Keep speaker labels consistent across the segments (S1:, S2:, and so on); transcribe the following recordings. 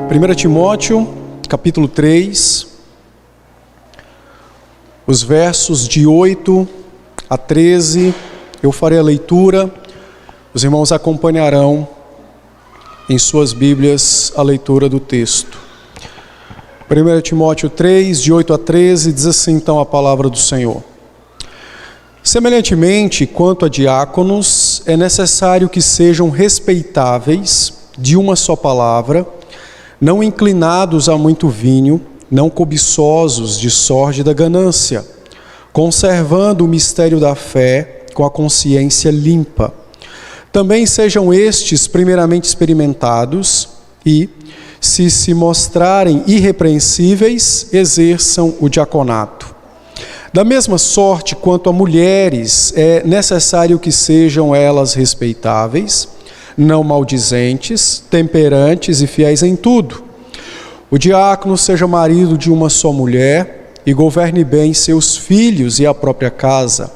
S1: 1 Timóteo, capítulo 3, os versos de 8 a 13, eu farei a leitura, os irmãos acompanharão em suas Bíblias a leitura do texto. 1 Timóteo 3, de 8 a 13, diz assim então a palavra do Senhor. Semelhantemente, quanto a diáconos, é necessário que sejam respeitáveis, de uma só palavra, não inclinados a muito vinho, não cobiçosos de sórdida ganância, conservando o mistério da fé com a consciência limpa. Também sejam estes primeiramente experimentados e, se mostrarem irrepreensíveis, exerçam o diaconato. Da mesma sorte, quanto a mulheres, é necessário que sejam elas respeitáveis, não maldizentes, temperantes e fiéis em tudo. O diácono seja marido de uma só mulher e governe bem seus filhos e a própria casa,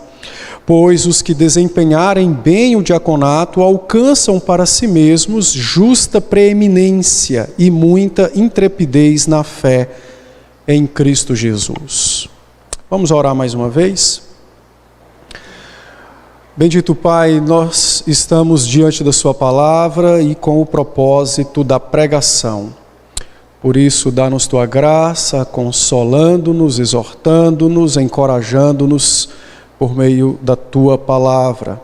S1: pois os que desempenharem bem o diaconato alcançam para si mesmos justa preeminência e muita intrepidez na fé em Cristo Jesus. Vamos orar mais uma vez? Bendito Pai, nós estamos diante da Sua palavra e com o propósito da pregação. Por isso, dá-nos Tua graça, consolando-nos, exortando-nos, encorajando-nos por meio da Tua palavra.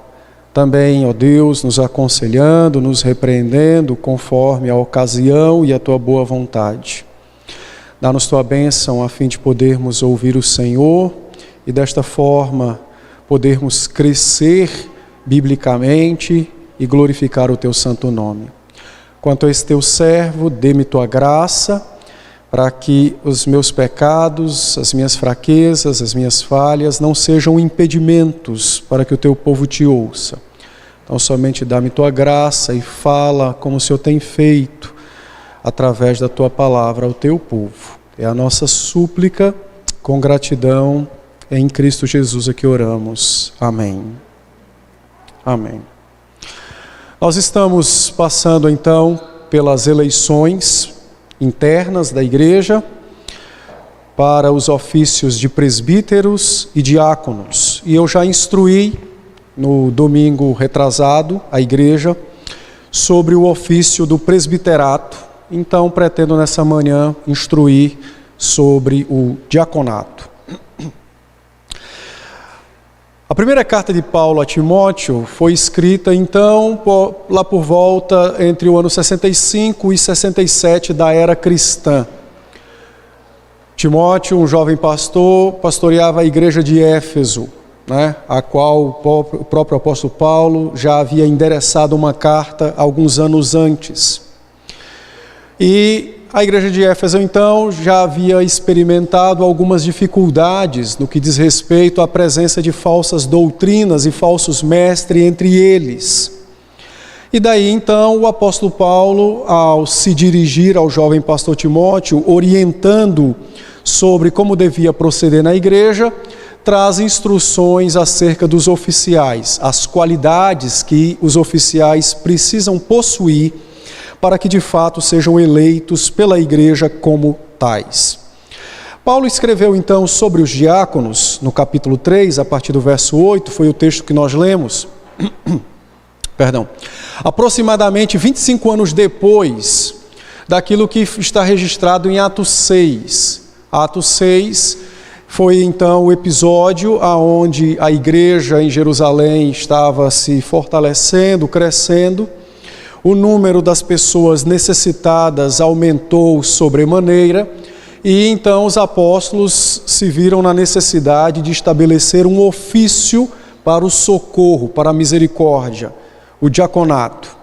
S1: Também, ó Deus, nos aconselhando, nos repreendendo conforme a ocasião e a Tua boa vontade. Dá-nos Tua bênção a fim de podermos ouvir o Senhor e desta forma podermos crescer biblicamente e glorificar o Teu santo nome. Quanto a esse Teu servo, dê-me Tua graça para que os meus pecados, as minhas fraquezas, as minhas falhas não sejam impedimentos para que o Teu povo Te ouça. Então somente dá-me Tua graça e fala como o Senhor tem feito através da Tua palavra ao Teu povo. É a nossa súplica com gratidão. Em Cristo Jesus é que oramos. Amém. Amém. Nós estamos passando então pelas eleições internas da igreja para os ofícios de presbíteros e diáconos. E eu já instruí no domingo retrasado a igreja sobre o ofício do presbiterato. Então pretendo nessa manhã instruir sobre o diaconato. A primeira carta de Paulo a Timóteo foi escrita, então, lá por volta entre o ano 65 e 67 da era cristã. Timóteo, um jovem pastor, pastoreava a igreja de Éfeso, a qual o próprio apóstolo Paulo já havia endereçado uma carta alguns anos antes. E a igreja de Éfeso, então, já havia experimentado algumas dificuldades no que diz respeito à presença de falsas doutrinas e falsos mestres entre eles. E daí, então, o apóstolo Paulo, ao se dirigir ao jovem pastor Timóteo, orientando sobre como devia proceder na igreja, traz instruções acerca dos oficiais, as qualidades que os oficiais precisam possuir para que de fato sejam eleitos pela igreja como tais. Paulo escreveu então sobre os diáconos, no capítulo 3, a partir do verso 8, foi o texto que nós lemos, aproximadamente 25 anos depois daquilo que está registrado em Atos 6. Atos 6 foi então o episódio onde a igreja em Jerusalém estava se fortalecendo, crescendo. O número das pessoas necessitadas aumentou sobremaneira e então os apóstolos se viram na necessidade de estabelecer um ofício para o socorro, para a misericórdia, o diaconato.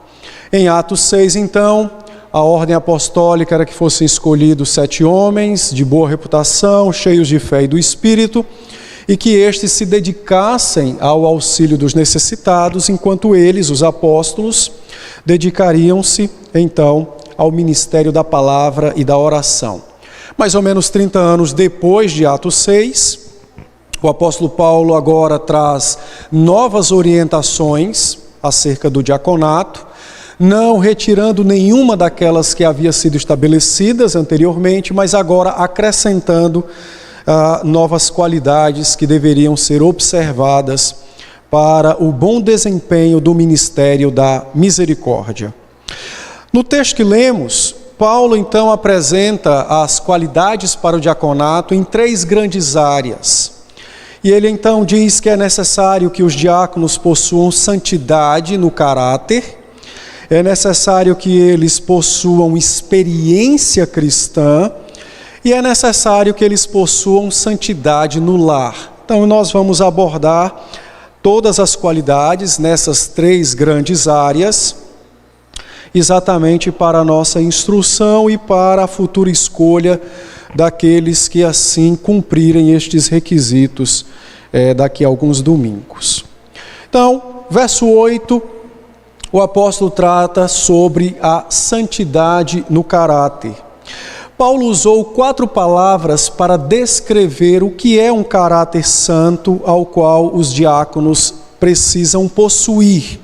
S1: Em Atos 6, então, a ordem apostólica era que fossem escolhidos 7 homens de boa reputação, cheios de fé e do Espírito, e que estes se dedicassem ao auxílio dos necessitados, enquanto eles, os apóstolos, dedicariam-se, então, ao ministério da palavra e da oração. Mais ou menos 30 anos depois de Atos 6, o apóstolo Paulo agora traz novas orientações acerca do diaconato, não retirando nenhuma daquelas que havia sido estabelecidas anteriormente, mas agora acrescentando novas qualidades que deveriam ser observadas para o bom desempenho do ministério da misericórdia. No texto que lemos, Paulo então apresenta as qualidades para o diaconato em 3 grandes áreas. E ele então diz que é necessário que os diáconos possuam santidade no caráter, é necessário que eles possuam experiência cristã e é necessário que eles possuam santidade no lar. Então nós vamos abordar todas as qualidades nessas 3 grandes áreas, exatamente para a nossa instrução e para a futura escolha daqueles que assim cumprirem estes requisitos daqui a alguns domingos. Então, verso 8, o apóstolo trata sobre a santidade no caráter. Paulo usou 4 palavras para descrever o que é um caráter santo ao qual os diáconos precisam possuir.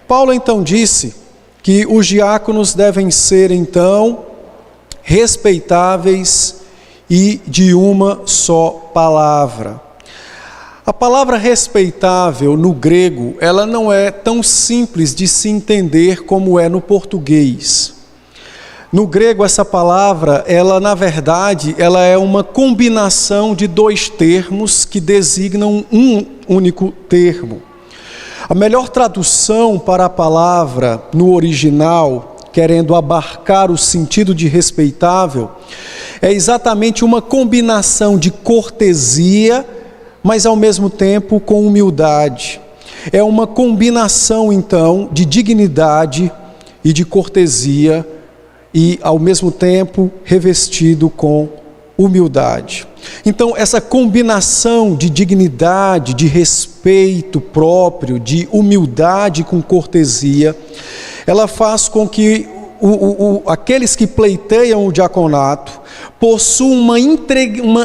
S1: Paulo então disse que os diáconos devem ser então respeitáveis e de uma só palavra. A palavra respeitável no grego, ela não é tão simples de se entender como é no português. No grego, essa palavra, ela na verdade, ela é uma combinação de 2 termos que designam um único termo. A melhor tradução para a palavra no original, querendo abarcar o sentido de respeitável, é exatamente uma combinação de cortesia, mas ao mesmo tempo com humildade. É uma combinação então de dignidade e de cortesia e ao mesmo tempo revestido com humildade. Então essa combinação de dignidade, de respeito próprio, de humildade com cortesia, ela faz com que aqueles que pleiteiam o diaconato possuam uma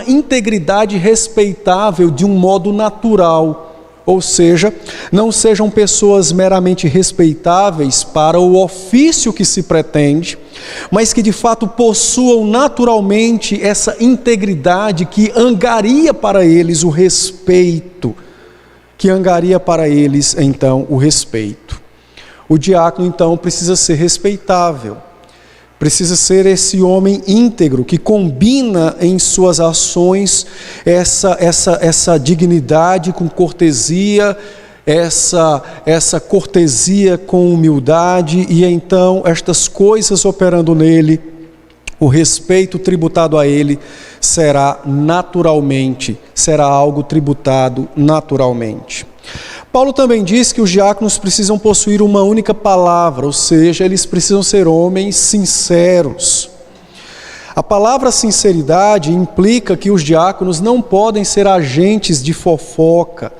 S1: integridade respeitável de um modo natural, ou seja, não sejam pessoas meramente respeitáveis para o ofício que se pretende, mas que de fato possuam naturalmente essa integridade que angaria para eles o respeito, que angaria para eles então o respeito. O diácono então precisa ser respeitável, precisa ser esse homem íntegro que combina em suas ações essa dignidade com cortesia, essa cortesia com humildade, e então estas coisas operando nele, o respeito tributado a ele será algo tributado naturalmente. Paulo também diz que os diáconos precisam possuir uma única palavra, ou seja, eles precisam ser homens sinceros. A palavra sinceridade implica que os diáconos não podem ser agentes de fofoca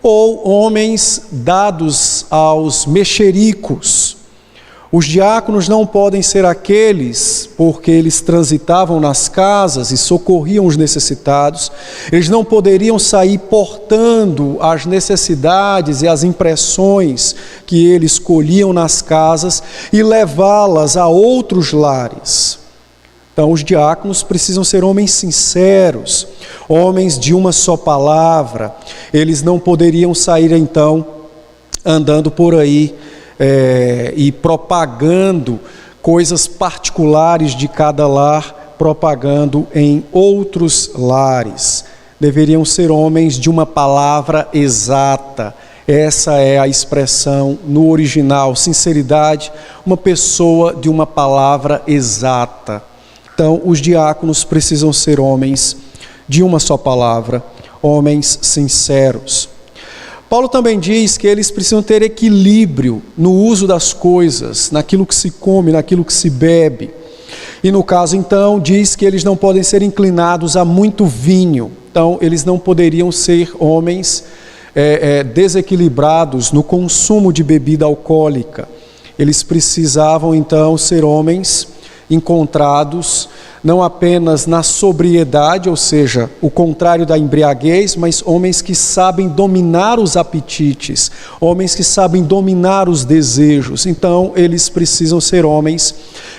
S1: ou homens dados aos mexericos. Os diáconos não podem ser aqueles, porque eles transitavam nas casas e socorriam os necessitados, eles não poderiam sair portando as necessidades e as impressões que eles colhiam nas casas e levá-las a outros lares. Então, os diáconos precisam ser homens sinceros, homens de uma só palavra. Eles não poderiam sair, então, andando por aí e propagando coisas particulares de cada lar, propagando em outros lares. Deveriam ser homens de uma palavra exata. Essa é a expressão no original, sinceridade, uma pessoa de uma palavra exata. Então, os diáconos precisam ser homens de uma só palavra, homens sinceros. Paulo também diz que eles precisam ter equilíbrio no uso das coisas, naquilo que se come, naquilo que se bebe. E no caso, então, diz que eles não podem ser inclinados a muito vinho. Então, eles não poderiam ser homens desequilibrados no consumo de bebida alcoólica. Eles precisavam, então, ser homens encontrados não apenas na sobriedade, ou seja, o contrário da embriaguez, mas homens que sabem dominar os apetites, homens que sabem dominar os desejos. Então, eles precisam ser homens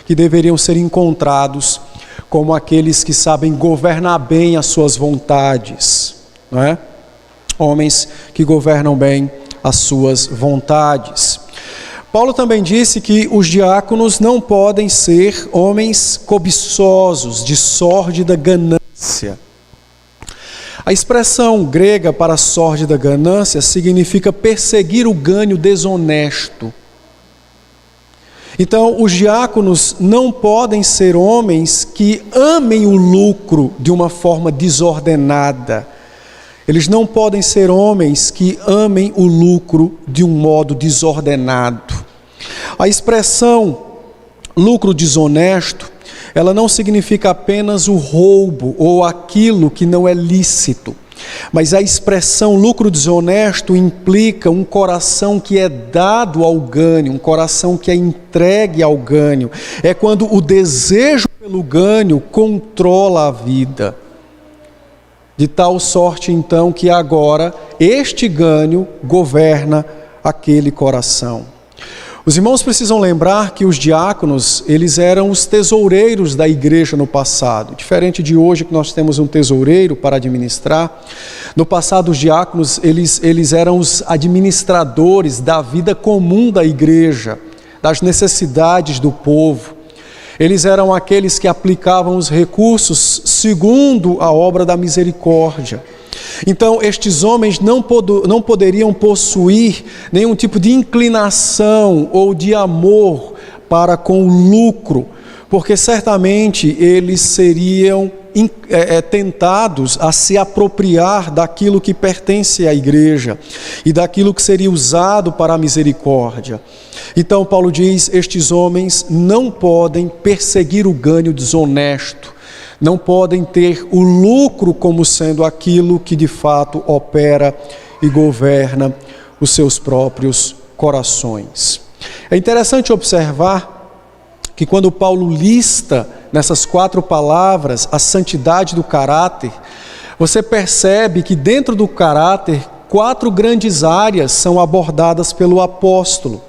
S1: que deveriam ser encontrados como aqueles que sabem governar bem as suas vontades, não é? Homens que governam bem as suas vontades. Paulo também disse que os diáconos não podem ser homens cobiçosos, de sórdida ganância. A expressão grega para sórdida ganância significa perseguir o ganho desonesto. Então, os diáconos não podem ser homens que amem o lucro de uma forma desordenada. Eles não podem ser homens que amem o lucro de um modo desordenado. A expressão lucro desonesto, ela não significa apenas o roubo ou aquilo que não é lícito, mas a expressão lucro desonesto implica um coração que é dado ao ganho, um coração que é entregue ao ganho. É quando o desejo pelo ganho controla a vida. De tal sorte, então, que agora este ganho governa aquele coração. Os irmãos precisam lembrar que os diáconos, eles eram os tesoureiros da igreja no passado. Diferente de hoje, que nós temos um tesoureiro para administrar. No passado, os diáconos, eles eram os administradores da vida comum da igreja, das necessidades do povo. Eles eram aqueles que aplicavam os recursos segundo a obra da misericórdia. Então, estes homens não poderiam possuir nenhum tipo de inclinação ou de amor para com o lucro, porque certamente eles seriam tentados a se apropriar daquilo que pertence à igreja e daquilo que seria usado para a misericórdia. Então Paulo diz, estes homens não podem perseguir o ganho desonesto, não podem ter o lucro como sendo aquilo que de fato opera e governa os seus próprios corações. É interessante observar que quando Paulo lista nessas 4 palavras a santidade do caráter, você percebe que dentro do caráter 4 grandes áreas são abordadas pelo apóstolo.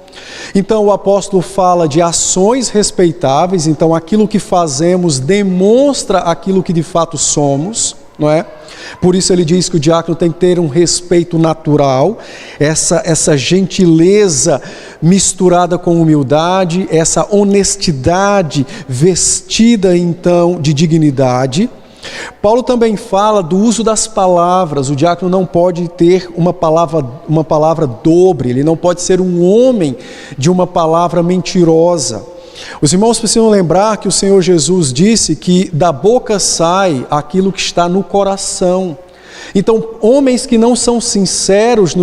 S1: Então o apóstolo fala de ações respeitáveis, então aquilo que fazemos demonstra aquilo que de fato somos, não é? Por isso ele diz que o diácono tem que ter um respeito natural, essa gentileza misturada com humildade, essa honestidade vestida então de dignidade. Paulo também fala do uso das palavras. O diácono não pode ter uma palavra dobre, ele não pode ser um homem de uma palavra mentirosa. Os irmãos precisam lembrar que o Senhor Jesus disse que da boca sai aquilo que está no coração. Então, homens que não são sinceros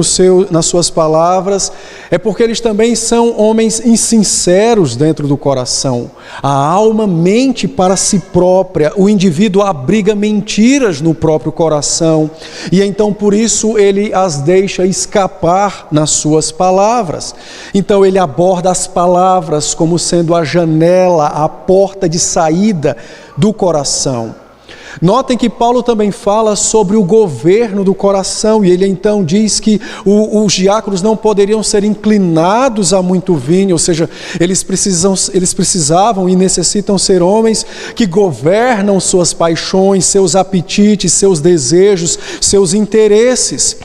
S1: nas suas palavras, é porque eles também são homens insinceros dentro do coração. A alma mente para si própria, o indivíduo abriga mentiras no próprio coração, e então por isso ele as deixa escapar nas suas palavras. Então ele aborda as palavras como sendo a janela, a porta de saída do coração. Notem que Paulo também fala sobre o governo do coração, e ele então diz que os diáconos não poderiam ser inclinados a muito vinho, ou seja, eles precisavam e necessitam ser homens que governam suas paixões, seus apetites, seus desejos, seus interesses.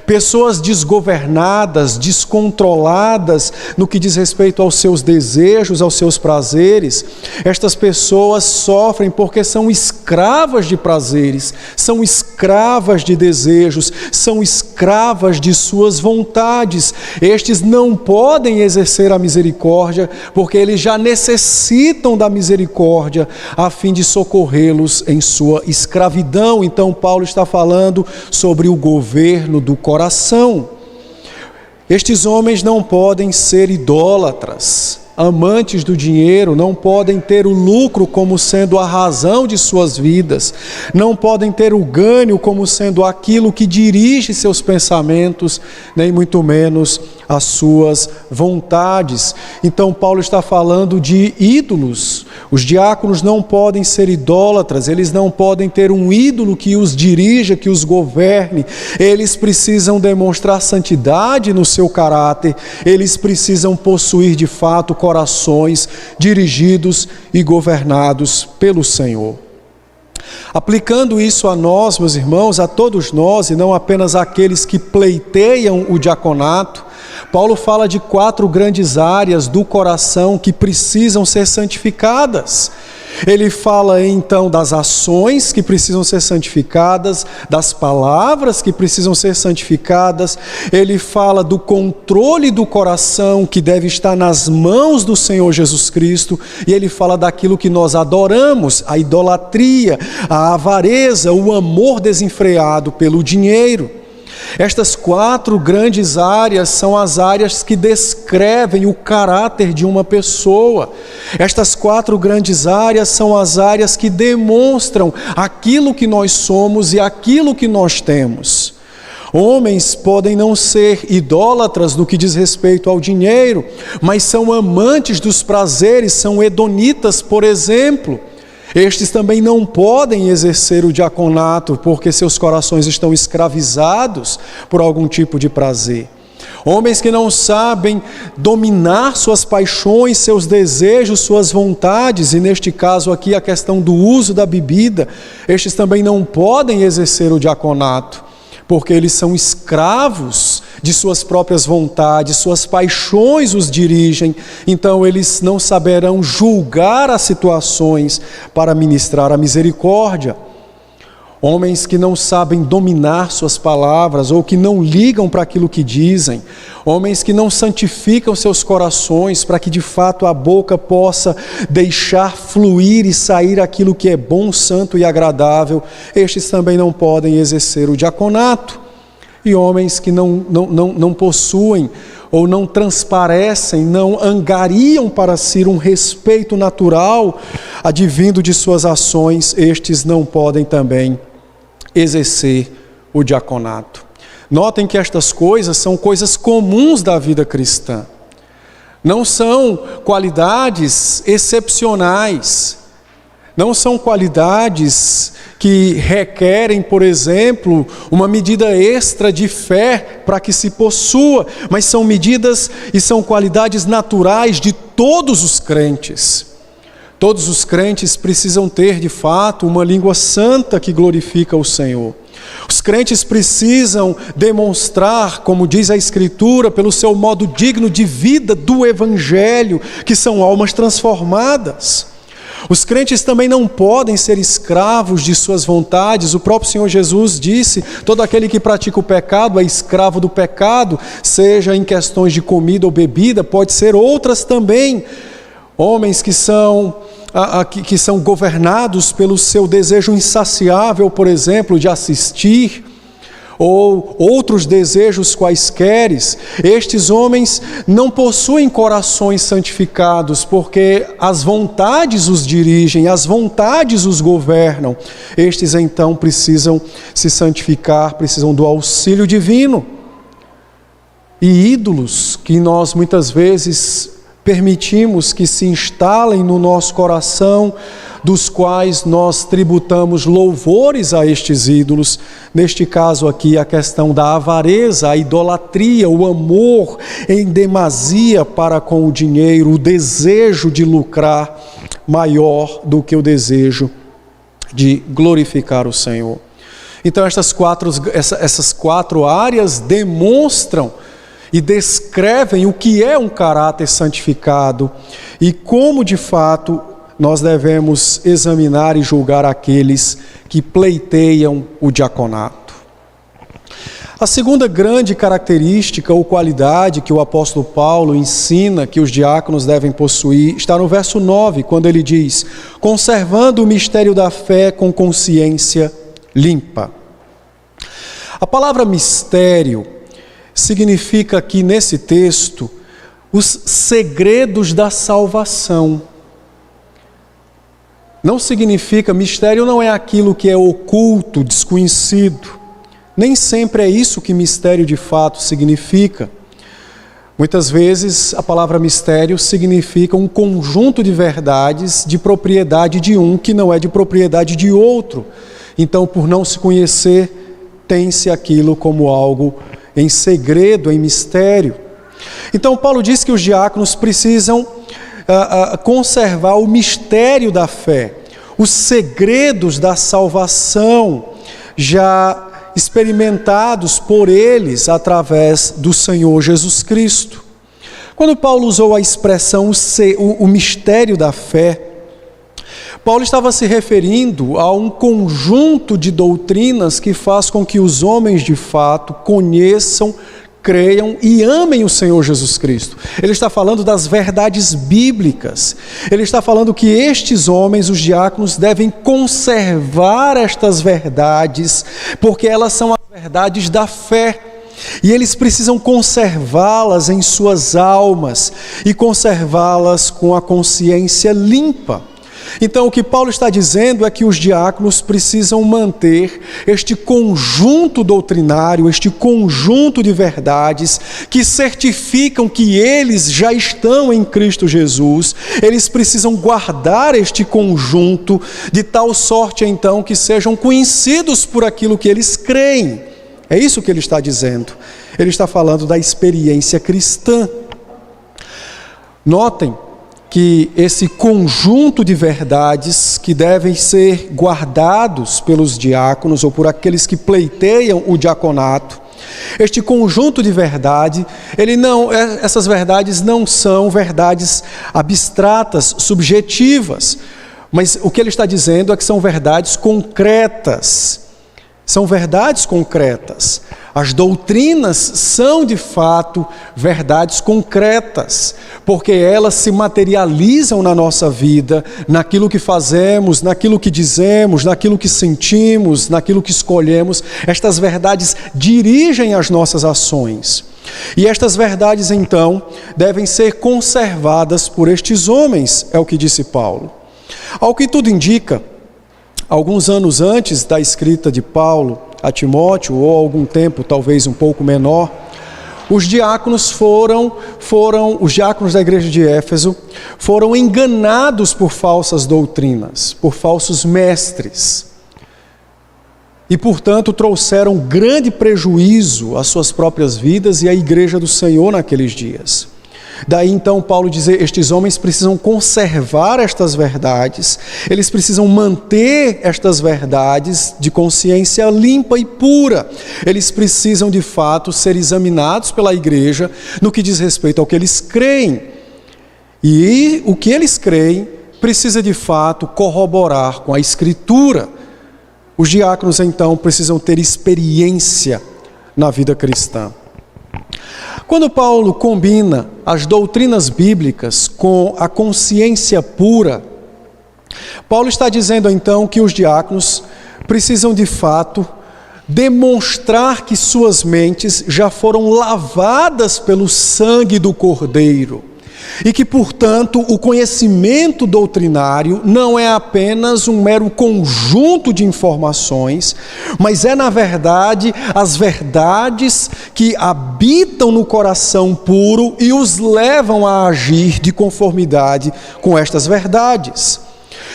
S1: Pessoas desgovernadas, descontroladas no que diz respeito aos seus desejos, aos seus prazeres, estas pessoas sofrem porque são escravas de prazeres, são escravas de desejos, são escravas de suas vontades. Estes não podem exercer a misericórdia porque eles já necessitam da misericórdia a fim de socorrê-los em sua escravidão. Então Paulo está falando sobre o governo do coração. Estes homens não podem ser idólatras, amantes do dinheiro, não podem ter o lucro como sendo a razão de suas vidas, não podem ter o ganho como sendo aquilo que dirige seus pensamentos, nem muito menos as suas vontades. Então Paulo está falando de ídolos. Os diáconos não podem ser idólatras, eles não podem ter um ídolo que os dirija, que os governe. Eles precisam demonstrar santidade no seu caráter, eles precisam possuir de fato corações dirigidos e governados pelo Senhor. Aplicando isso a nós, meus irmãos, a todos nós, e não apenas àqueles que pleiteiam o diaconato, Paulo fala de 4 grandes áreas do coração que precisam ser santificadas. Ele fala então das ações que precisam ser santificadas, das palavras que precisam ser santificadas, ele fala do controle do coração que deve estar nas mãos do Senhor Jesus Cristo, e ele fala daquilo que nós adoramos, a idolatria, a avareza, o amor desenfreado pelo dinheiro. Estas 4 grandes áreas são as áreas que descrevem o caráter de uma pessoa. Estas 4 grandes áreas são as áreas que demonstram aquilo que nós somos e aquilo que nós temos. Homens podem não ser idólatras no que diz respeito ao dinheiro, mas são amantes dos prazeres, são hedonitas, por exemplo. Estes também não podem exercer o diaconato, porque seus corações estão escravizados por algum tipo de prazer. Homens que não sabem dominar suas paixões, seus desejos, suas vontades, e neste caso aqui a questão do uso da bebida, estes também não podem exercer o diaconato, porque eles são escravos de suas próprias vontades, suas paixões os dirigem, então eles não saberão julgar as situações para ministrar a misericórdia. Homens que não sabem dominar suas palavras ou que não ligam para aquilo que dizem, homens que não santificam seus corações para que de fato a boca possa deixar fluir e sair aquilo que é bom, santo e agradável, estes também não podem exercer o diaconato. E homens que não possuem ou não transparecem, não angariam para si um respeito natural advindo de suas ações, estes não podem também exercer o diaconato. Notem que estas coisas são coisas comuns da vida cristã. Não são qualidades excepcionais. Não são qualidades que requerem, por exemplo, uma medida extra de fé para que se possua, mas são medidas e são qualidades naturais de todos os crentes. Todos os crentes precisam ter, de fato, uma língua santa que glorifica o Senhor. Os crentes precisam demonstrar, como diz a Escritura, pelo seu modo digno de vida do Evangelho, que são almas transformadas. Os crentes também não podem ser escravos de suas vontades. O próprio Senhor Jesus disse: todo aquele que pratica o pecado é escravo do pecado, seja em questões de comida ou bebida, pode ser outras também. Homens que são governados pelo seu desejo insaciável, por exemplo, de assistir, ou outros desejos quaisqueres, estes homens não possuem corações santificados, porque as vontades os dirigem, as vontades os governam. Estes então precisam se santificar, precisam do auxílio divino. E ídolos que nós muitas vezes permitimos que se instalem no nosso coração, dos quais nós tributamos louvores a estes ídolos, neste caso aqui a questão da avareza, a idolatria, o amor em demasia para com o dinheiro, o desejo de lucrar maior do que o desejo de glorificar o Senhor. Então essas quatro áreas demonstram e descrevem o que é um caráter santificado e como de fato nós devemos examinar e julgar aqueles que pleiteiam o diaconato. A segunda grande característica ou qualidade que o apóstolo Paulo ensina que os diáconos devem possuir está no verso 9, quando ele diz: conservando o mistério da fé com consciência limpa. A palavra mistério significa aqui nesse texto os segredos da salvação. Não significa, mistério não é aquilo que é oculto, desconhecido. Nem sempre é isso que mistério de fato significa. Muitas vezes a palavra mistério significa um conjunto de verdades de propriedade de um que não é de propriedade de outro. Então, por não se conhecer, tem-se aquilo como algo em segredo, em mistério. Então, Paulo diz que os diáconos precisam conservar o mistério da fé, os segredos da salvação, já experimentados por eles através do Senhor Jesus Cristo. Quando Paulo usou a expressão o mistério da fé, Paulo estava se referindo a um conjunto de doutrinas que faz com que os homens de fato conheçam, creiam e amem o Senhor Jesus Cristo. Ele está falando das verdades bíblicas. Ele está falando que estes homens, os diáconos, devem conservar estas verdades, porque elas são as verdades da fé. E eles precisam conservá-las em suas almas e conservá-las com a consciência limpa. Então, o que Paulo está dizendo é que os diáconos precisam manter este conjunto doutrinário, este conjunto de verdades que certificam que eles já estão em Cristo Jesus. Eles precisam guardar este conjunto de tal sorte, então, que sejam conhecidos por aquilo que eles creem. É isso que ele está dizendo. Ele está falando da experiência cristã. Notem que esse conjunto de verdades que devem ser guardados pelos diáconos ou por aqueles que pleiteiam o diaconato, este conjunto de verdade, essas verdades não são verdades abstratas, subjetivas, mas o que ele está dizendo é que são verdades concretas. São verdades concretas. As doutrinas são, de fato, verdades concretas, porque elas se materializam na nossa vida, naquilo que fazemos, naquilo que dizemos, naquilo que sentimos, naquilo que escolhemos. Estas verdades dirigem as nossas ações. E estas verdades, então, devem ser conservadas por estes homens, é o que disse Paulo. Ao que tudo indica, alguns anos antes da escrita de Paulo a Timóteo, ou algum tempo talvez um pouco menor, os diáconos os diáconos da igreja de Éfeso foram enganados por falsas doutrinas, por falsos mestres. E, portanto, trouxeram grande prejuízo às suas próprias vidas e à igreja do Senhor naqueles dias. Daí então Paulo diz, estes homens precisam conservar estas verdades, eles precisam manter estas verdades de consciência limpa e pura. Eles precisam de fato ser examinados pela igreja no que diz respeito ao que eles creem. E o que eles creem precisa de fato corroborar com a Escritura. Os diáconos então precisam ter experiência na vida cristã. Quando Paulo combina as doutrinas bíblicas com a consciência pura, Paulo está dizendo então que os diáconos precisam de fato demonstrar que suas mentes já foram lavadas pelo sangue do Cordeiro e que, portanto, o conhecimento doutrinário não é apenas um mero conjunto de informações, mas é, na verdade, as verdades que habitam no coração puro e os levam a agir de conformidade com estas verdades.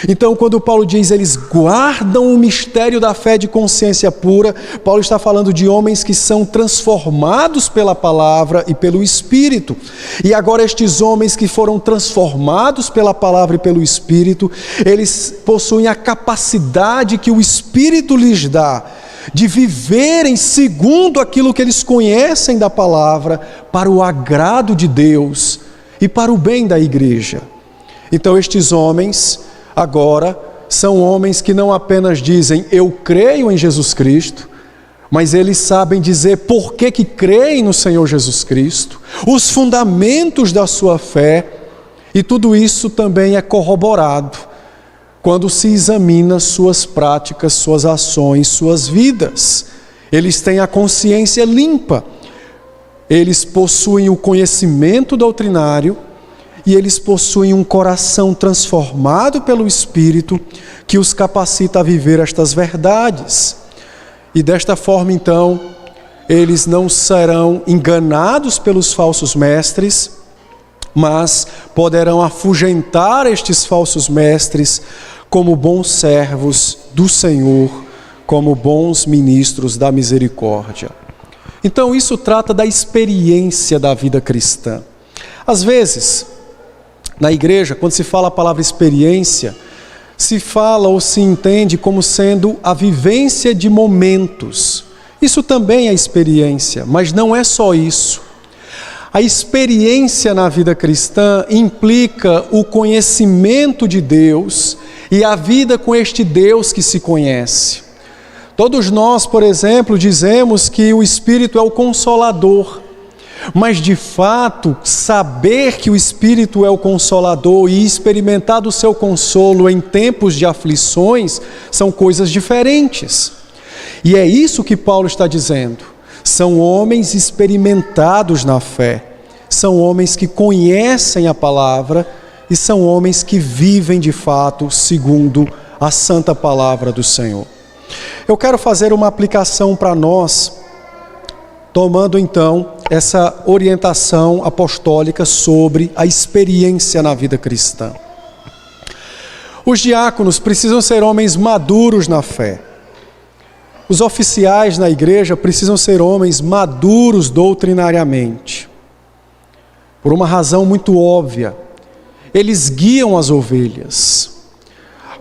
S1: Então, quando Paulo diz eles guardam o mistério da fé de consciência pura, Paulo está falando de homens que são transformados pela palavra e pelo Espírito. E agora estes homens que foram transformados pela palavra e pelo Espírito, eles possuem a capacidade que o Espírito lhes dá de viverem segundo aquilo que eles conhecem da palavra, para o agrado de Deus e para o bem da igreja. Então estes homens agora são homens que não apenas dizem eu creio em Jesus Cristo, mas eles sabem dizer por que creem no Senhor Jesus Cristo, os fundamentos da sua fé, e tudo isso também é corroborado quando se examina suas práticas, suas ações, suas vidas. Eles têm a consciência limpa. eles possuem o conhecimento doutrinário e eles possuem um coração transformado pelo Espírito que os capacita a viver estas verdades. E desta forma, então, eles não serão enganados pelos falsos mestres, mas poderão afugentar estes falsos mestres como bons servos do Senhor, como bons ministros da misericórdia. Então, isso trata da experiência da vida cristã. Às vezes, na igreja, quando se fala a palavra experiência, se fala ou se entende como sendo a vivência de momentos. Isso também é experiência, mas não é só isso. A experiência na vida cristã implica o conhecimento de Deus e a vida com este Deus que se conhece. Todos nós, por exemplo, dizemos que o Espírito é o Consolador, mas de fato, saber que o Espírito é o Consolador e experimentar do seu consolo em tempos de aflições são coisas diferentes. E é isso que Paulo está dizendo. São homens experimentados na fé, são homens que conhecem a palavra e são homens que vivem de fato segundo a santa palavra do Senhor. Eu quero fazer uma aplicação para nós, tomando então essa orientação apostólica sobre a experiência na vida cristã. Os diáconos precisam ser homens maduros na fé. Os oficiais na igreja precisam ser homens maduros doutrinariamente. Por uma razão muito óbvia, eles guiam as ovelhas.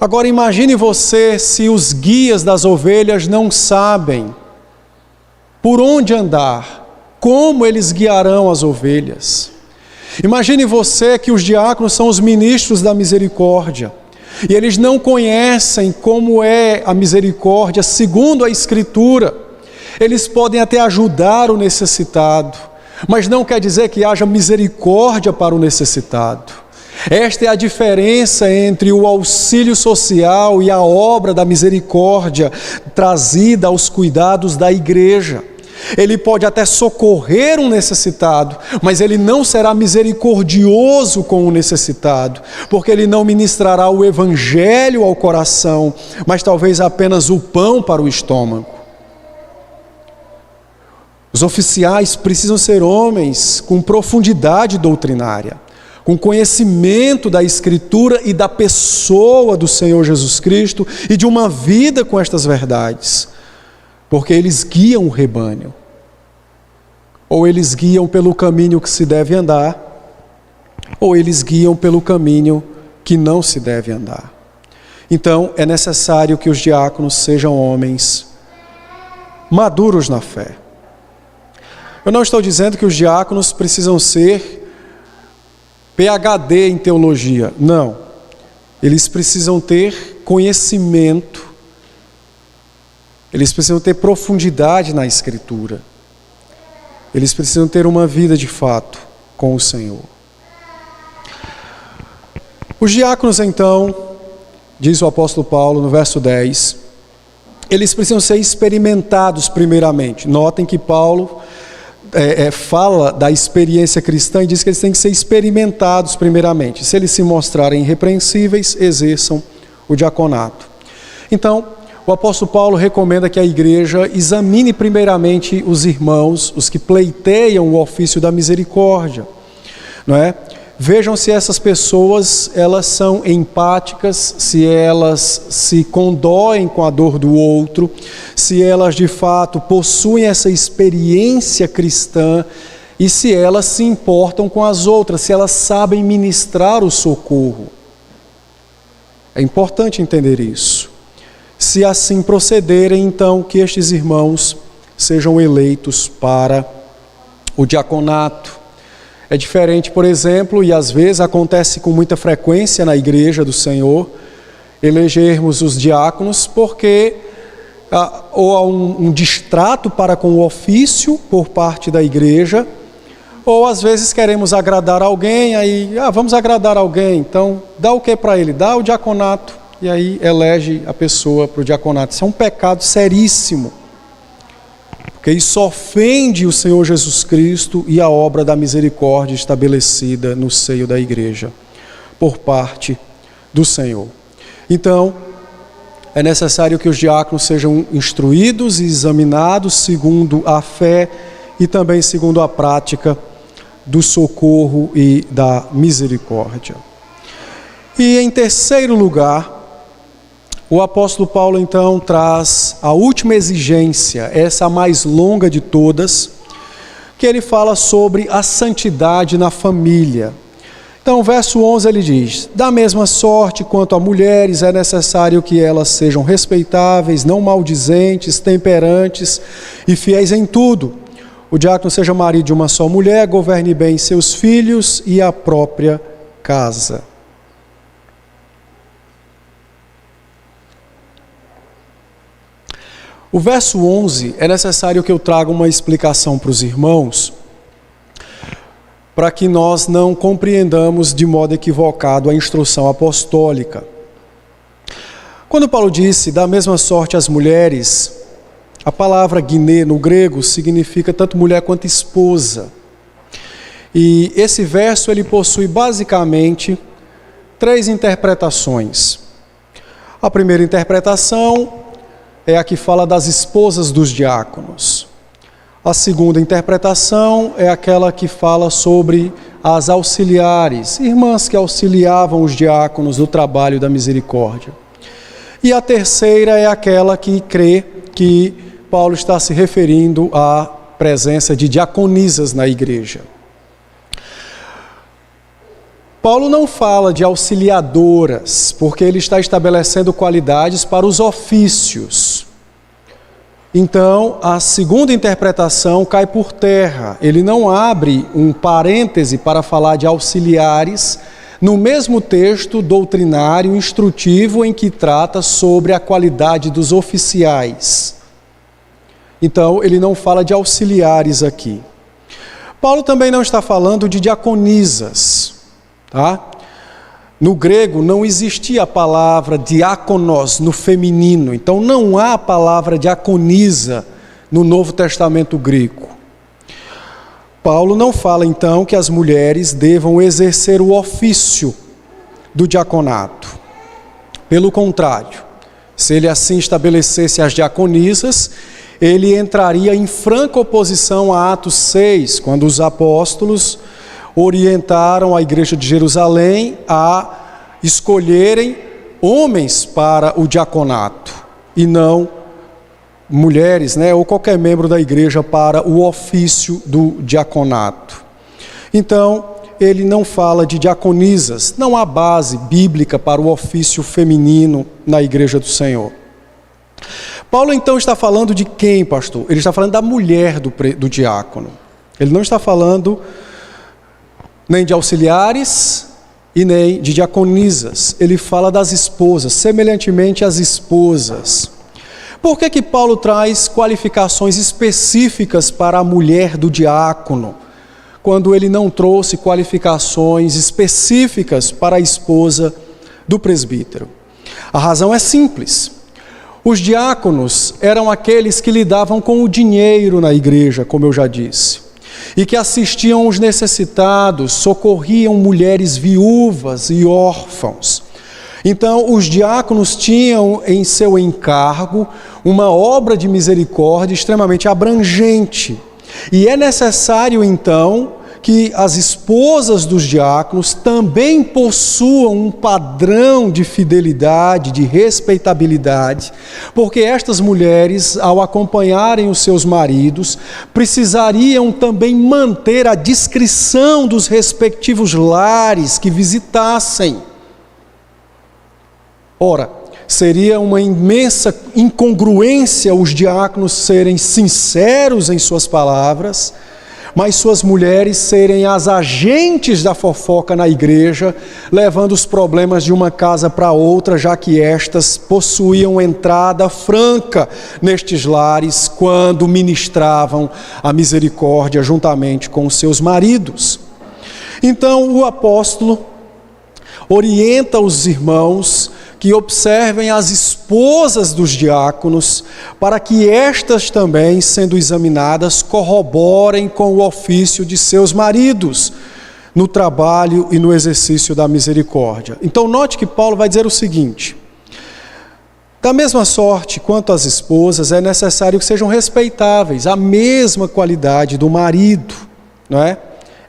S1: Agora imagine você se os guias das ovelhas não sabem por onde andar, como eles guiarão as ovelhas. Imagine você que os diáconos são os ministros da misericórdia, e eles não conhecem como é a misericórdia segundo a Escritura. Eles podem até ajudar o necessitado, mas não quer dizer que haja misericórdia para o necessitado. Esta é a diferença entre o auxílio social e a obra da misericórdia trazida aos cuidados da igreja. Ele pode até socorrer um necessitado, mas ele não será misericordioso com o necessitado, porque ele não ministrará o evangelho ao coração, mas talvez apenas o pão para o estômago. Os oficiais precisam ser homens com profundidade doutrinária, com conhecimento da Escritura e da pessoa do Senhor Jesus Cristo e de uma vida com estas verdades. Porque eles guiam o rebanho, ou eles guiam pelo caminho que se deve andar, ou eles guiam pelo caminho que não se deve andar. Então, é necessário que os diáconos sejam homens maduros na fé. Eu não estou dizendo que os diáconos precisam ser PhD em teologia, não. Eles precisam ter conhecimento. Eles precisam ter profundidade na Escritura. Eles precisam ter uma vida de fato com o Senhor. Os diáconos, então, diz o apóstolo Paulo no verso 10, eles precisam ser experimentados primeiramente. Notem que Paulo fala da experiência cristã e diz que eles têm que ser experimentados primeiramente. Se eles se mostrarem irrepreensíveis, exerçam o diaconato. Então, o apóstolo Paulo recomenda que a igreja examine primeiramente os irmãos, os que pleiteiam o ofício da misericórdia, não é? Vejam se essas pessoas, elas são empáticas, se elas se condoem com a dor do outro, se elas de fato possuem essa experiência cristã e se elas se importam com as outras, se elas sabem ministrar o socorro. É importante entender isso. Se assim procederem, então, que estes irmãos sejam eleitos para o diaconato. É diferente, por exemplo, e às vezes acontece com muita frequência na igreja do Senhor, elegermos os diáconos porque ou há um distrato para com o ofício por parte da igreja, ou às vezes queremos agradar alguém, aí, vamos agradar alguém, então dá o que para ele? Dá o diaconato. E aí elege a pessoa para o diaconato. Isso é um pecado seríssimo. que isso ofende o Senhor Jesus Cristo e a obra da misericórdia estabelecida no seio da igreja, por parte do Senhor. Então, é necessário que os diáconos sejam instruídos e examinados segundo a fé e também segundo a prática do socorro e da misericórdia. E em terceiro lugar, o apóstolo Paulo então traz a última exigência, essa a mais longa de todas, que ele fala sobre a santidade na família. Então, verso 11 ele diz: da mesma sorte quanto a mulheres, é necessário que elas sejam respeitáveis, não maldizentes, temperantes e fiéis em tudo. O diácono seja marido de uma só mulher, governe bem seus filhos e a própria casa. O verso 11, é necessário que eu traga uma explicação para os irmãos, para que nós não compreendamos de modo equivocado a instrução apostólica. Quando Paulo disse, da mesma sorte as mulheres, a palavra guiné no grego significa tanto mulher quanto esposa. E esse verso ele possui basicamente 3 interpretações. A primeira interpretação é a que fala das esposas dos diáconos. A segunda interpretação é aquela que fala sobre as auxiliares, irmãs que auxiliavam os diáconos no trabalho da misericórdia. E a terceira é aquela que crê que Paulo está se referindo à presença de diaconisas na igreja. Paulo não fala de auxiliadoras, porque ele está estabelecendo qualidades para os ofícios. Então, a segunda interpretação cai por terra. Ele não abre um parêntese para falar de auxiliares no mesmo texto doutrinário instrutivo em que trata sobre a qualidade dos oficiais. Então, ele não fala de auxiliares aqui. Paulo também não está falando de diaconisas, tá? No grego não existia a palavra diáconos no feminino, então não há a palavra diaconisa no Novo Testamento grego. Paulo não fala então que as mulheres devam exercer o ofício do diaconato. Pelo contrário, se ele assim estabelecesse as diaconisas, ele entraria em franca oposição a Atos 6, quando os apóstolos orientaram a igreja de Jerusalém a escolherem homens para o diaconato e não mulheres, ou qualquer membro da igreja para o ofício do diaconato. Então, ele não fala de diaconisas, não há base bíblica para o ofício feminino na igreja do Senhor. Paulo então está falando de quem, pastor? Ele está falando da mulher do diácono. Ele não está falando nem de auxiliares e nem de diaconisas. Ele fala das esposas, semelhantemente às esposas. Por que Paulo traz qualificações específicas para a mulher do diácono, quando ele não trouxe qualificações específicas para a esposa do presbítero? A razão é simples. Os diáconos eram aqueles que lidavam com o dinheiro na igreja, como eu já disse, e que assistiam os necessitados, socorriam mulheres viúvas e órfãos. Então, os diáconos tinham em seu encargo uma obra de misericórdia extremamente abrangente. E é necessário, então, que as esposas dos diáconos também possuam um padrão de fidelidade, de respeitabilidade, porque estas mulheres, ao acompanharem os seus maridos, precisariam também manter a discrição dos respectivos lares que visitassem. Ora, seria uma imensa incongruência os diáconos serem sinceros em suas palavras, mas suas mulheres serem as agentes da fofoca na igreja, levando os problemas de uma casa para outra, já que estas possuíam entrada franca nestes lares quando ministravam a misericórdia juntamente com os seus maridos. Então o apóstolo orienta os irmãos que observem as esposas dos diáconos, para que estas também, sendo examinadas, corroborem com o ofício de seus maridos, no trabalho e no exercício da misericórdia. Então note que Paulo vai dizer o seguinte: da mesma sorte quanto as esposas, é necessário que sejam respeitáveis, a mesma qualidade do marido, não é?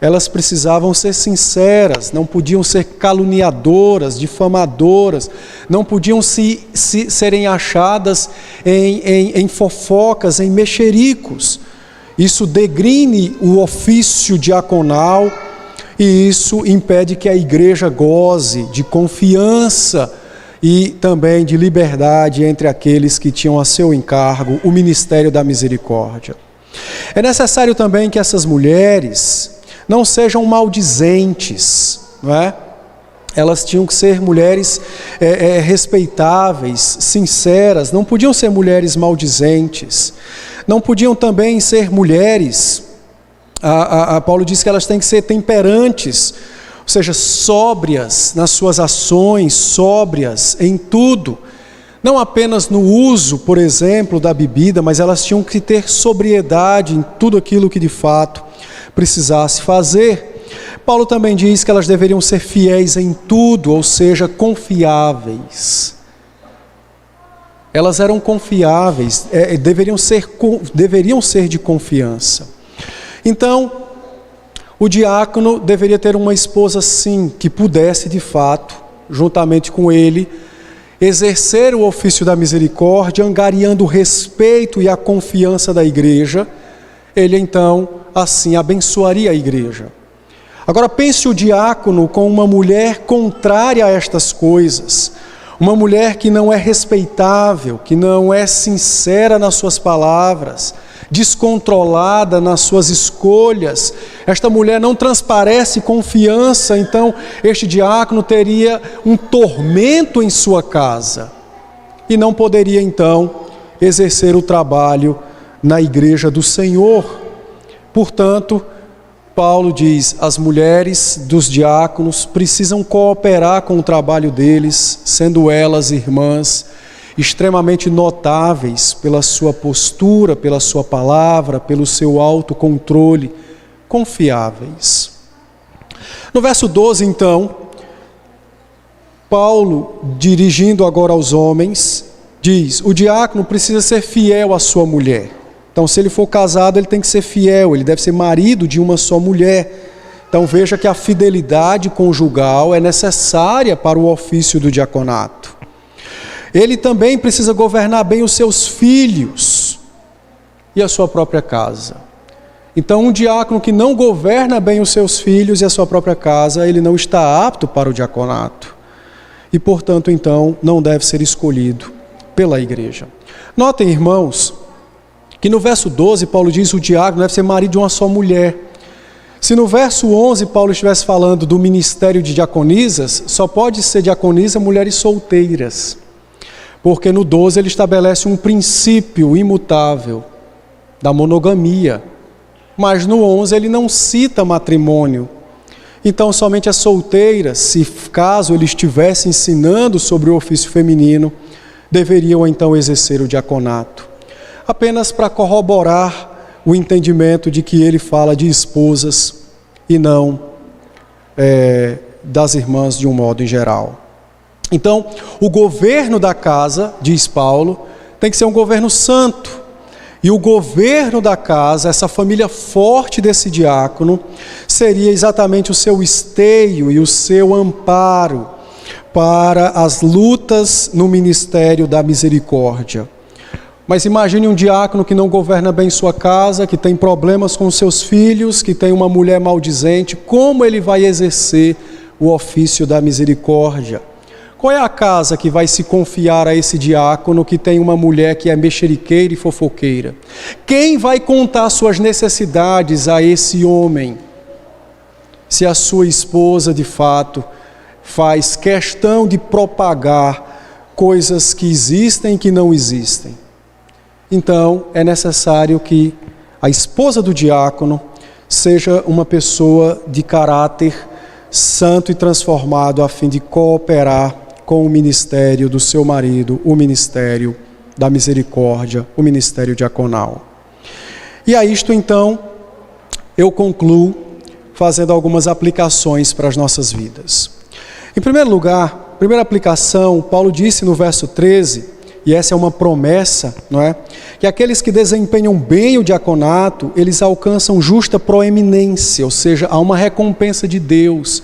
S1: Elas precisavam ser sinceras, não podiam ser caluniadoras, difamadoras, não podiam serem achadas em fofocas, em mexericos. Isso degrine o ofício diaconal e isso impede que a igreja goze de confiança e também de liberdade entre aqueles que tinham a seu encargo o ministério da misericórdia. É necessário também que essas mulheres não sejam maldizentes, não é? Elas tinham que ser mulheres respeitáveis, sinceras, não podiam ser mulheres maldizentes, não podiam também ser mulheres, Paulo diz que elas têm que ser temperantes, ou seja, sóbrias nas suas ações, sóbrias em tudo, não apenas no uso, por exemplo, da bebida, mas elas tinham que ter sobriedade em tudo aquilo que de fato precisasse fazer. Paulo também diz que elas deveriam ser fiéis em tudo, ou seja, confiáveis. Elas eram confiáveis, deveriam ser de confiança. Então, o diácono deveria ter uma esposa, sim, que pudesse, de fato, juntamente com ele, exercer o ofício da misericórdia, angariando o respeito e a confiança da igreja. Ele, então, assim, abençoaria a igreja. Agora, pense o diácono com uma mulher contrária a estas coisas, uma mulher que não é respeitável, que não é sincera nas suas palavras, descontrolada nas suas escolhas. Esta mulher não transparece confiança, então este diácono teria um tormento em sua casa e não poderia então exercer o trabalho na igreja do Senhor. Portanto, Paulo diz, as mulheres dos diáconos precisam cooperar com o trabalho deles, sendo elas irmãs extremamente notáveis pela sua postura, pela sua palavra, pelo seu autocontrole, confiáveis. No verso 12, então, Paulo, dirigindo agora aos homens, diz, o diácono precisa ser fiel à sua mulher. Então, se ele for casado, ele tem que ser fiel, ele deve ser marido de uma só mulher. Então, veja que a fidelidade conjugal é necessária para o ofício do diaconato. Ele também precisa governar bem os seus filhos e a sua própria casa. Então, um diácono que não governa bem os seus filhos e a sua própria casa, ele não está apto para o diaconato. E, portanto, então, não deve ser escolhido pela igreja. Notem, irmãos, que no verso 12, Paulo diz que o diácono deve ser marido de uma só mulher. Se no verso 11, Paulo estivesse falando do ministério de diaconisas, só pode ser diaconisa mulheres solteiras. Porque no 12 ele estabelece um princípio imutável da monogamia. Mas no 11 ele não cita matrimônio. Então somente as solteiras, se caso ele estivesse ensinando sobre o ofício feminino, deveriam então exercer o diaconato. Apenas para corroborar o entendimento de que ele fala de esposas e não das irmãs de um modo em geral. Então, o governo da casa, diz Paulo, tem que ser um governo santo. E o governo da casa, essa família forte desse diácono, seria exatamente o seu esteio e o seu amparo para as lutas no ministério da misericórdia. Mas imagine um diácono que não governa bem sua casa, que tem problemas com seus filhos, que tem uma mulher maldizente, como ele vai exercer o ofício da misericórdia? Qual é a casa que vai se confiar a esse diácono que tem uma mulher que é mexeriqueira e fofoqueira? Quem vai contar suas necessidades a esse homem? Se a sua esposa, de fato, faz questão de propagar coisas que existem e que não existem. Então, é necessário que a esposa do diácono seja uma pessoa de caráter santo e transformado a fim de cooperar com o ministério do seu marido, o ministério da misericórdia, o ministério diaconal. E a isto então eu concluo fazendo algumas aplicações para as nossas vidas. Em primeiro lugar, primeira aplicação, Paulo disse no verso 13, e essa é uma promessa, não é? Que aqueles que desempenham bem o diaconato, eles alcançam justa proeminência, ou seja, há uma recompensa de Deus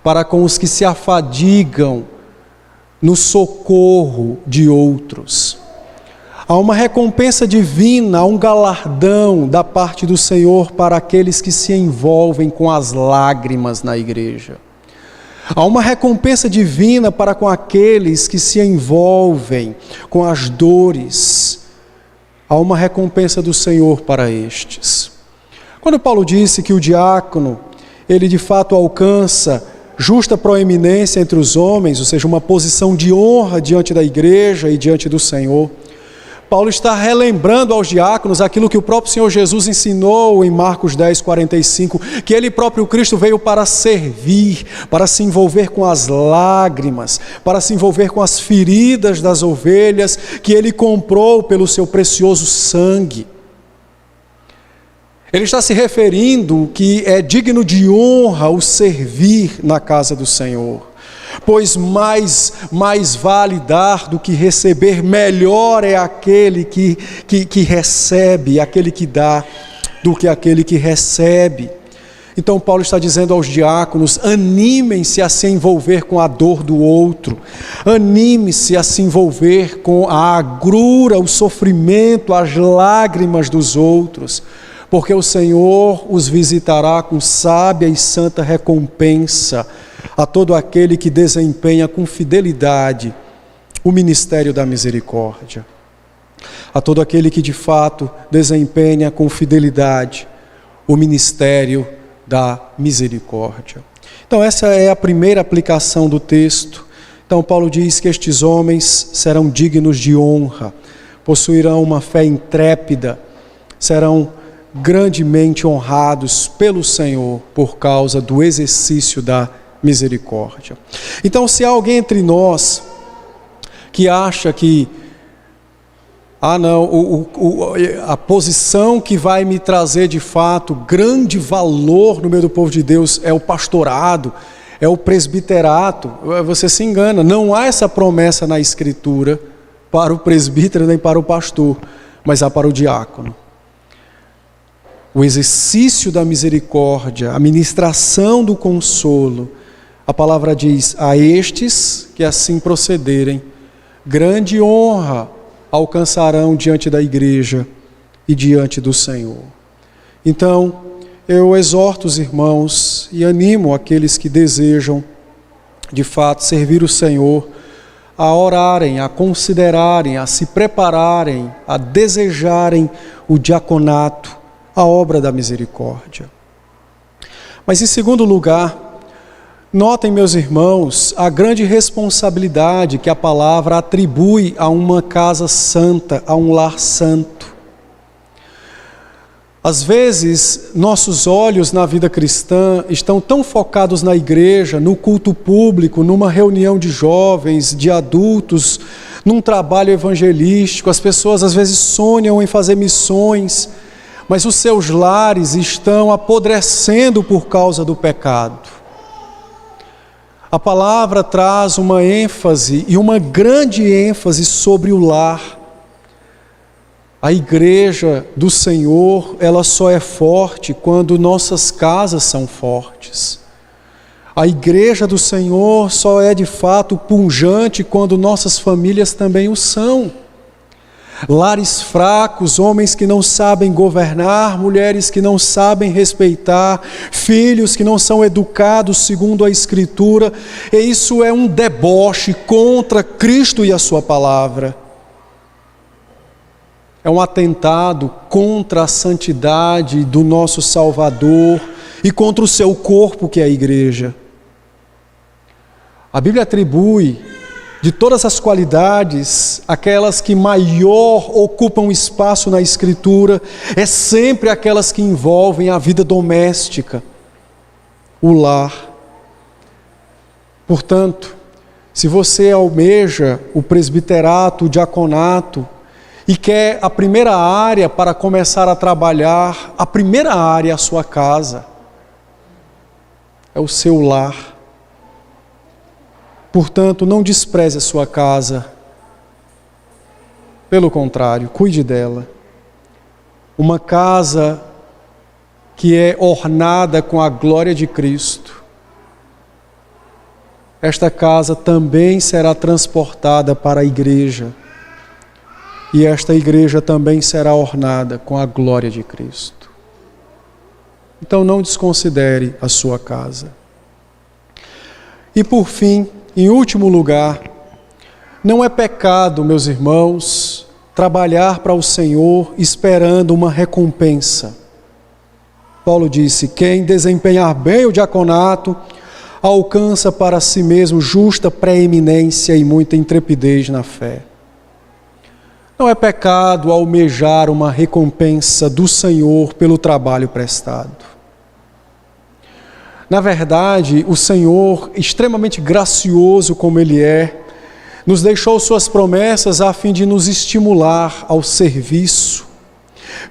S1: para com os que se afadigam no socorro de outros. Há uma recompensa divina, há um galardão da parte do Senhor para aqueles que se envolvem com as lágrimas na igreja. Há uma recompensa divina para com aqueles que se envolvem com as dores. Há uma recompensa do Senhor para estes. Quando Paulo disse que o diácono, ele de fato alcança justa proeminência entre os homens, ou seja, uma posição de honra diante da igreja e diante do Senhor, Paulo está relembrando aos diáconos aquilo que o próprio Senhor Jesus ensinou em Marcos 10, 45, que Ele próprio, Cristo, veio para servir, para se envolver com as lágrimas, para se envolver com as feridas das ovelhas que Ele comprou pelo seu precioso sangue. Ele está se referindo que é digno de honra o servir na casa do Senhor. Pois mais vale dar do que receber, melhor é aquele que recebe, aquele que dá, do que aquele que recebe. Então Paulo está dizendo aos diáconos, animem-se a se envolver com a dor do outro, anime-se a se envolver com a agrura, o sofrimento, as lágrimas dos outros, porque o Senhor os visitará com sábia e santa recompensa, a todo aquele que desempenha com fidelidade o ministério da misericórdia. A todo aquele que de fato desempenha com fidelidade o ministério da misericórdia. Então essa é a primeira aplicação do texto. Então Paulo diz que estes homens serão dignos de honra, possuirão uma fé intrépida, serão grandemente honrados pelo Senhor por causa do exercício da misericórdia. Então, se há alguém entre nós que acha que a posição que vai me trazer de fato grande valor no meio do povo de Deus é o pastorado, é o presbiterato, você se engana. Não há essa promessa na Escritura para o presbítero nem para o pastor, mas há para o diácono. O exercício da misericórdia, a ministração do consolo, a palavra diz, a estes que assim procederem, grande honra alcançarão diante da igreja e diante do Senhor. Então, eu exorto os irmãos e animo aqueles que desejam, de fato, servir o Senhor, a orarem, a considerarem, a se prepararem, a desejarem o diaconato, a obra da misericórdia. Mas, em segundo lugar, notem, meus irmãos, a grande responsabilidade que a palavra atribui a uma casa santa, a um lar santo. Às vezes, nossos olhos na vida cristã estão tão focados na igreja, no culto público, numa reunião de jovens, de adultos, num trabalho evangelístico. As pessoas às vezes sonham em fazer missões, mas os seus lares estão apodrecendo por causa do pecado. A palavra traz uma ênfase, e uma grande ênfase sobre o lar. A igreja do Senhor, ela só é forte quando nossas casas são fortes. A igreja do Senhor só é de fato pujante quando nossas famílias também o são. Lares fracos, homens que não sabem governar, mulheres que não sabem respeitar, filhos que não são educados segundo a Escritura, e isso é um deboche contra Cristo e a sua palavra. É um atentado contra a santidade do nosso Salvador e contra o seu corpo, que é a igreja. A Bíblia atribui de todas as qualidades, aquelas que maior ocupam espaço na Escritura, é sempre aquelas que envolvem a vida doméstica, o lar. Portanto, Se você almeja o presbiterato, o diaconato, e quer a primeira área para começar a trabalhar, a primeira área é a sua casa, é o seu lar. Portanto, não despreze a sua casa. Pelo contrário, cuide dela. Uma casa que é ornada com a glória de Cristo. Esta casa também será transportada para a igreja. E esta igreja também será ornada com a glória de Cristo. Então não desconsidere a sua casa. E por fim, em último lugar, não é pecado, meus irmãos, trabalhar para o Senhor esperando uma recompensa. Paulo disse: quem desempenhar bem o diaconato, alcança para si mesmo justa preeminência e muita intrepidez na fé. Não é pecado almejar uma recompensa do Senhor pelo trabalho prestado. Na verdade, o Senhor, extremamente gracioso como Ele é, nos deixou suas promessas a fim de nos estimular ao serviço,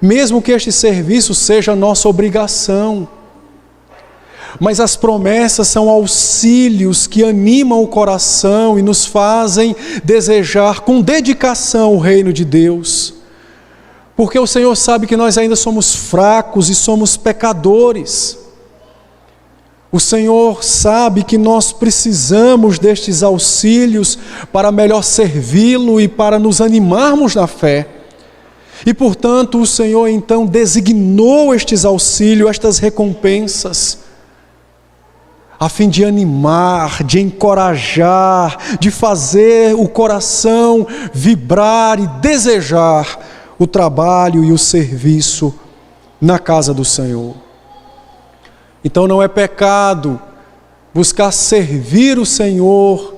S1: mesmo que este serviço seja nossa obrigação. Mas as promessas são auxílios que animam o coração e nos fazem desejar com dedicação o reino de Deus. Porque o Senhor sabe que nós ainda somos fracos e somos pecadores. O Senhor sabe que nós precisamos destes auxílios para melhor servi-lo e para nos animarmos na fé. E, portanto, o Senhor então designou estes auxílios, estas recompensas, a fim de animar, de encorajar, de fazer o coração vibrar e desejar o trabalho e o serviço na casa do Senhor. Então não é pecado buscar servir o Senhor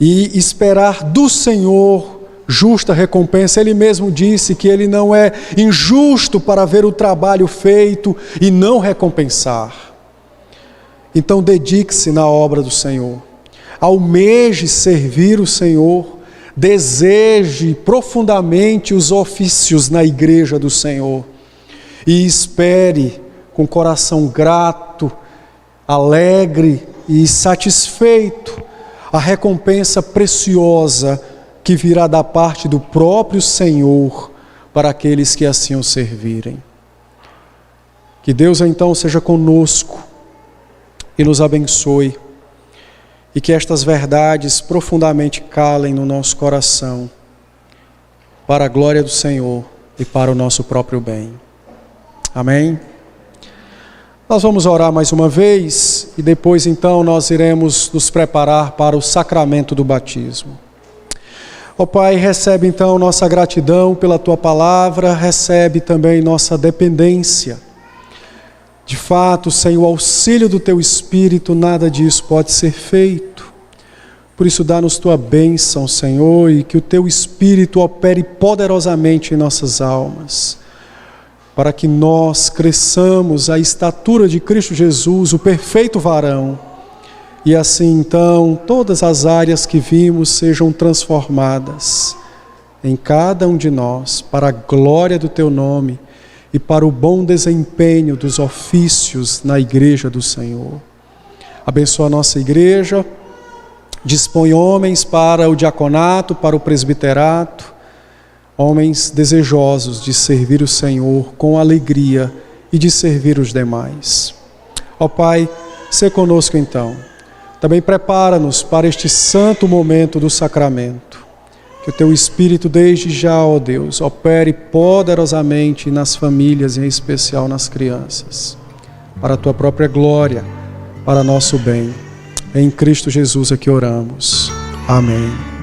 S1: e esperar do Senhor justa recompensa. Ele mesmo disse que Ele não é injusto para ver o trabalho feito e não recompensar. Então dedique-se na obra do Senhor, almeje servir o Senhor, deseje profundamente os ofícios na igreja do Senhor e espere com coração grato, alegre e satisfeito a recompensa preciosa que virá da parte do próprio Senhor para aqueles que assim o servirem. Que Deus então seja conosco e nos abençoe, e que estas verdades profundamente calem no nosso coração, para a glória do Senhor e para o nosso próprio bem. Amém? Nós vamos orar mais uma vez, e depois então nós iremos nos preparar para o sacramento do batismo. Ó Pai, recebe então nossa gratidão pela Tua palavra, recebe também nossa dependência. De fato, sem o auxílio do Teu Espírito, nada disso pode ser feito. Por isso, dá-nos Tua bênção, Senhor, e que o Teu Espírito opere poderosamente em nossas almas, para que nós cresçamos à estatura de Cristo Jesus, o perfeito varão, e assim, então, todas as áreas que vimos sejam transformadas em cada um de nós, para a glória do Teu nome, e para o bom desempenho dos ofícios na igreja do Senhor. Abençoa a nossa igreja, dispõe homens para o diaconato, para o presbiterato, homens desejosos de servir o Senhor com alegria e de servir os demais. Ó Pai, sê conosco então. Também prepara-nos para este santo momento do sacramento. Que o Teu Espírito desde já, ó Deus, opere poderosamente nas famílias, em especial nas crianças, para a Tua própria glória, para nosso bem. Em Cristo Jesus é que oramos. Amém.